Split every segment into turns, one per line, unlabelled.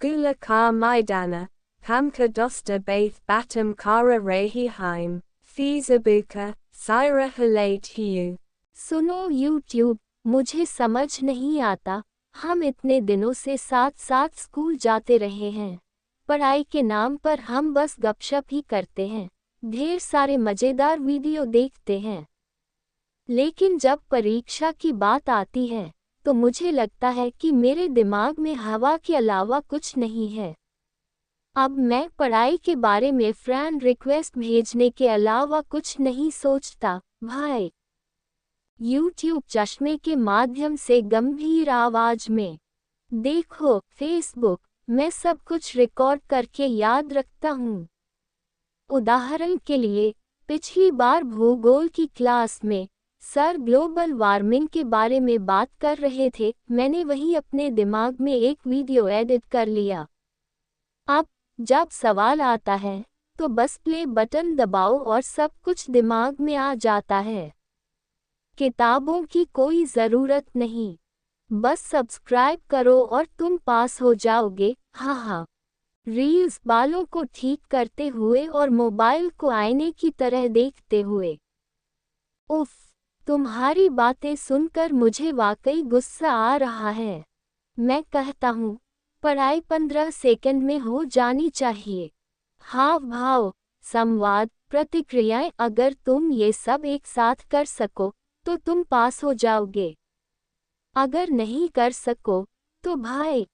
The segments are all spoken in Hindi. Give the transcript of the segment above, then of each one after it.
Skula ka maidana, hamka dosta baith batum kara rehi heim, Fizabuka, Syra halate hiu.
सुनो यूट्यूब, मुझे समझ नहीं आता, हम इतने दिनों से साथ साथ स्कूल जाते रहे हैं। पढ़ाई के नाम पर हम बस गपशप ही करते हैं, ढेर सारे मज़ेदार वीडियो देखते हैं। लेकिन जब परीक्षा की बात आती है तो मुझे लगता है कि मेरे दिमाग में हवा के अलावा कुछ नहीं है। अब मैं पढ़ाई के बारे में फ्रेंड रिक्वेस्ट भेजने के अलावा कुछ नहीं सोचता, भाई। यूट्यूब चश्मे के माध्यम से गंभीर आवाज में देखो, फेसबुक, मैं सब कुछ रिकॉर्ड करके याद रखता हूँ। उदाहरण के लिए, पिछली बार भूगोल की क्लास में सर ग्लोबल वार्मिंग के बारे में बात कर रहे थे, मैंने वही अपने दिमाग में एक वीडियो एडिट कर लिया। अब जब सवाल आता है तो बस प्ले बटन दबाओ और सब कुछ दिमाग में आ जाता है। किताबों की कोई ज़रूरत नहीं, बस सब्सक्राइब करो और तुम पास हो जाओगे। हाँ, रील्स बालों को ठीक करते हुए और मोबाइल को आईने की तरह देखते हुए। उफ, तुम्हारी बातें सुनकर मुझे वाकई गुस्सा आ रहा है। मैं कहता हूँ, पढ़ाई 15 सेकंड में हो जानी चाहिए। हाव भाव, संवाद, प्रतिक्रियाएं, अगर तुम ये सब एक साथ कर सको तो तुम पास हो जाओगे। अगर नहीं कर सको तो भाई,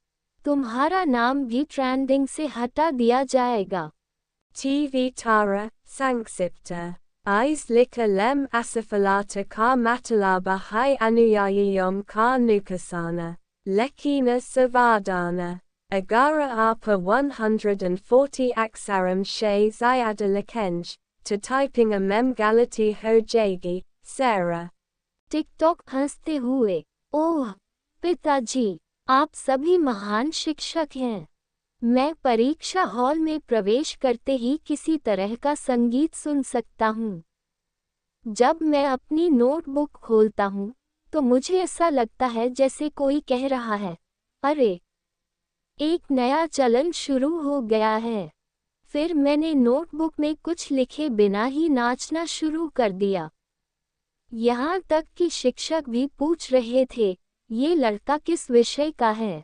तुम्हारा नाम भी ट्रेंडिंग से हटा दिया जाएगा।
TV Tara, Sanksipta. Is lika lem asafalata ka matalaba hai anuyayiyom ka nukasana. Lekina savadana. Agara apa 140 aksaram she zyada lekenj. To typing a mem galati ho jagi, Sarah.
TikTok हंसते हुए, ओह पिताजी, आप सभी महान शिक्षक हैं। मैं परीक्षा हॉल में प्रवेश करते ही किसी तरह का संगीत सुन सकता हूँ। जब मैं अपनी नोटबुक खोलता हूँ तो मुझे ऐसा लगता है जैसे कोई कह रहा है, अरे, एक नया चलन शुरू हो गया है। फिर मैंने नोटबुक में कुछ लिखे बिना ही नाचना शुरू कर दिया। यहाँ तक कि शिक्षक भी पूछ रहे थे, ये लड़का किस विषय का है।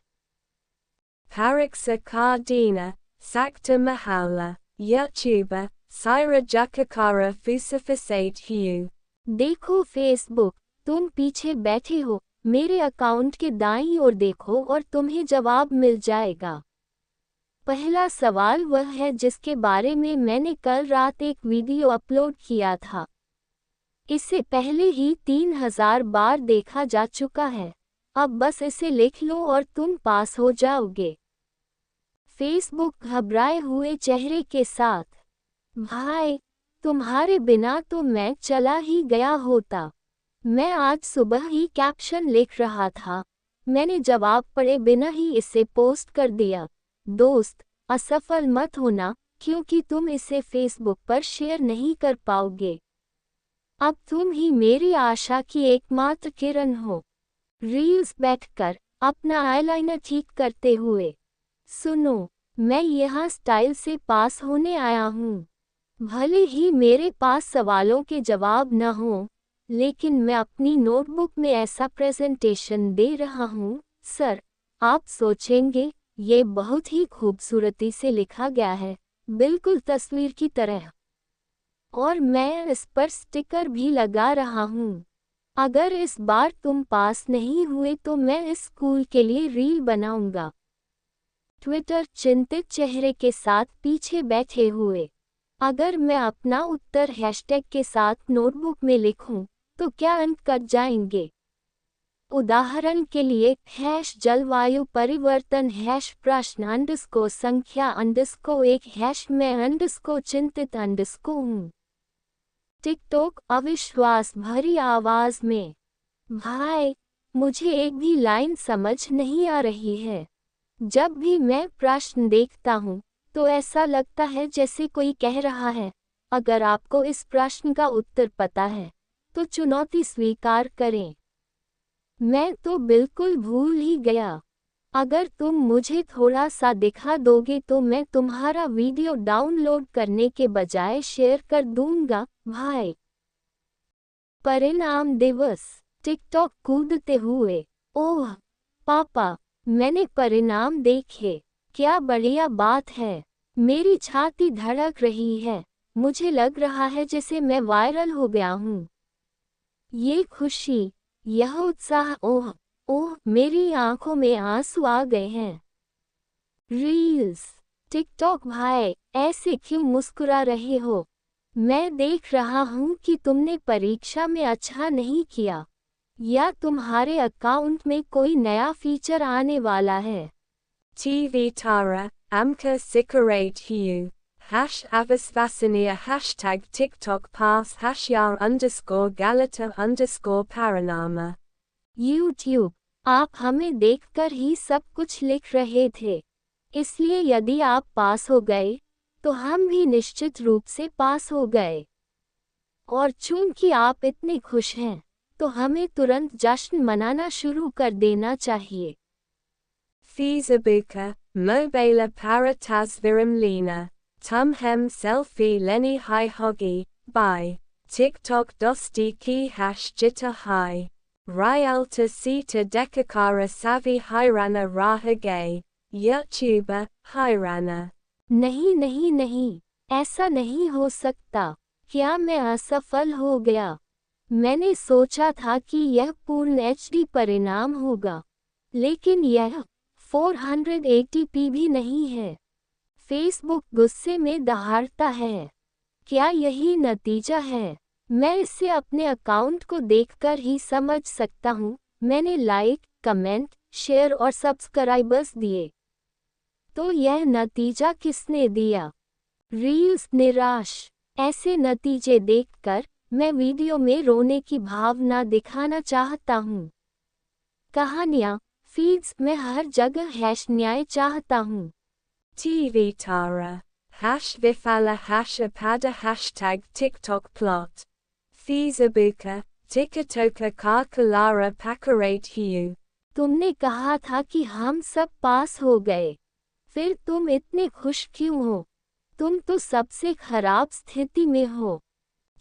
Pariksa ka dina, Sakta mahala, YouTuber, Syra Jakakara fusafasate hiu.
देखो फेसबुक, तुम पीछे बैठे हो, मेरे अकाउंट के दाईं ओर देखो और तुम्हें जवाब मिल जाएगा। पहला सवाल वह है जिसके बारे में मैंने कल रात एक वीडियो अपलोड किया था। इसे पहले ही 3000 बार देखा जा चुका है। अब बस इसे लिख लो और तुम पास हो जाओगे। फेसबुक घबराए हुए चेहरे के साथ, भाई, तुम्हारे बिना तो मैं चला ही गया होता। मैं आज सुबह ही कैप्शन लिख रहा था, मैंने जवाब पढ़े बिना ही इसे पोस्ट कर दिया। दोस्त, असफल मत होना, क्योंकि तुम इसे फेसबुक पर शेयर नहीं कर पाओगे। अब तुम ही मेरी आशा की एकमात्र किरण हो। रील्स बैठकर अपना आईलाइनर ठीक करते हुए, सुनो, मैं यहाँ स्टाइल से पास होने आया हूँ। भले ही मेरे पास सवालों के जवाब न हो, लेकिन मैं अपनी नोटबुक में ऐसा प्रेजेंटेशन दे रहा हूँ, सर, आप सोचेंगे, ये बहुत ही खूबसूरती से लिखा गया है, बिल्कुल तस्वीर की तरह। और मैं इस पर स्टिकर भी लगा रहा हूँ। अगर इस बार तुम पास नहीं हुए तो मैं इस स्कूल के लिए रील बनाऊंगा। ट्विटर चिंतित चेहरे के साथ पीछे बैठे हुए, अगर मैं अपना उत्तर हैशटैग के साथ नोटबुक में लिखूं तो क्या अंक कट जाएंगे। उदाहरण के लिए, जलवायु परिवर्तन, प्रश्न संख्या _1, मैं चिंतित हूँ। टिकटॉक अविश्वास भरी आवाज में, भाई, मुझे एक भी लाइन समझ नहीं आ रही है। जब भी मैं प्रश्न देखता हूँ तो ऐसा लगता है जैसे कोई कह रहा है, अगर आपको इस प्रश्न का उत्तर पता है तो चुनौती स्वीकार करें। मैं तो बिल्कुल भूल ही गया। अगर तुम मुझे थोड़ा सा दिखा दोगे तो मैं तुम्हारा वीडियो डाउनलोड करने के बजाय शेयर कर दूंगा, भाई। परिणाम दिवस। टिकटॉक कूदते हुए। ओह पापा, मैंने परिणाम देखे, क्या बढ़िया बात है। मेरी छाती धड़क रही है, मुझे लग रहा है जैसे मैं वायरल हो गया हूँ। ये खुशी, यह उत्साह, ओह ओह, मेरी आंखों में आंसू आ गए हैं। रील्स। टिकटॉक भाई, ऐसे क्यों मुस्कुरा रहे हो? मैं देख रहा हूँ कि तुमने परीक्षा में अच्छा नहीं किया, या तुम्हारे अकाउंट में कोई नया फीचर आने वाला है।
TV Tara, Amka Sikarate Hu. #avasvasaniya #TikTok pass #Galata_Paranama.
YouTube, आप हमें देखकर ही सब कुछ लिख रहे थे, इसलिए यदि आप पास हो गए तो हम भी निश्चित रूप से पास हो गए। और चूंकि आप इतने खुश हैं तो हमें तुरंत जश्न मनाना शुरू कर देना चाहिए।
Fizabuka, Mobila Paratazviram Lena. Tumhem selfie Lenny Hi Hoggy, by TikTok Dosti Ki #Jita Hi. Ryalta Sita Dekakara Savi Hirana Raha Gay. YouTuber, Hirana.
नहीं नहीं नहीं, ऐसा नहीं हो सकता। क्या मैं असफल हो गया? मैंने सोचा था कि यह पूर्ण HD परिणाम होगा, लेकिन यह 480p भी नहीं है। फेसबुक गुस्से में दहाड़ता है। क्या यही नतीजा है? मैं इसे अपने अकाउंट को देखकर ही समझ सकता हूँ। मैंने लाइक, कमेंट, शेयर और सब्सक्राइबर्स दिए, तो यह नतीजा किसने दिया? रील्स निराश। ऐसे नतीजे देखकर मैं वीडियो में रोने की भावना दिखाना चाहता हूँ। कहानियाँ, फीड्स में हर जगह न्याय चाहता हूँ।
TV Tara. #Vifala #Apada #TikTok plot. Fizabuka, Tikatoka Ka Kalara Pakarate Hu.
तुमने कहा था कि हम सब पास हो गए, फिर तुम इतने खुश क्यों हो? तुम तो सबसे खराब स्थिति में हो।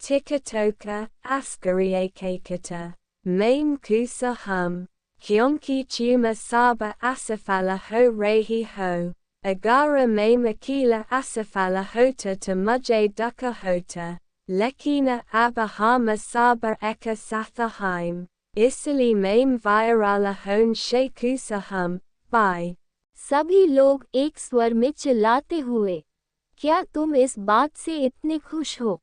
Tikatoka, Askariakakata. Maim Kusa Hum. Kyonki Tuma Saba Asafala Ho Rehi Ho. Agara Maim Akila Asafala Hota Tamuje Duka Hota. Lekina Abahama Saba Eka Sathaheim. Isili Maim Virala Hon Shekusa Hum, by.
सभी लोग एक स्वर में चिल्लाते हुए। क्या तुम इस बात से इतने खुश हो?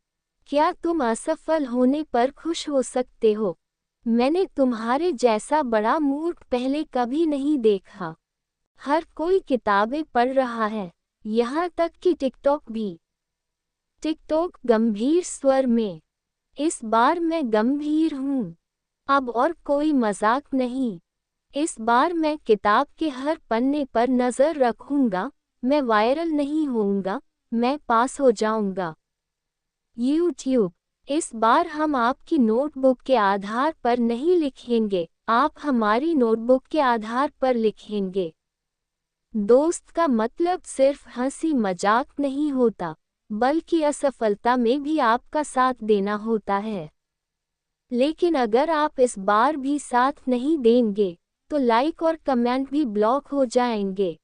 क्या तुम असफल होने पर खुश हो सकते हो? मैंने तुम्हारे जैसा बड़ा मूर्ख पहले कभी नहीं देखा। हर कोई किताबें पढ़ रहा है, यहाँ तक कि टिकटॉक भी। टिकटॉक गंभीर स्वर में। इस बार मैं गंभीर हूँ। अब और कोई मजाक नहीं। इस बार मैं किताब के हर पन्ने पर नज़र रखूंगा। मैं वायरल नहीं होऊंगा, मैं पास हो जाऊंगा। YouTube, इस बार हम आपकी नोटबुक के आधार पर नहीं लिखेंगे, आप हमारी नोटबुक के आधार पर लिखेंगे। दोस्त का मतलब सिर्फ हंसी मजाक नहीं होता, बल्कि असफलता में भी आपका साथ देना होता है। लेकिन अगर आप इस बार भी साथ नहीं देंगे तो लाइक और कमेंट भी ब्लॉक हो जाएंगे।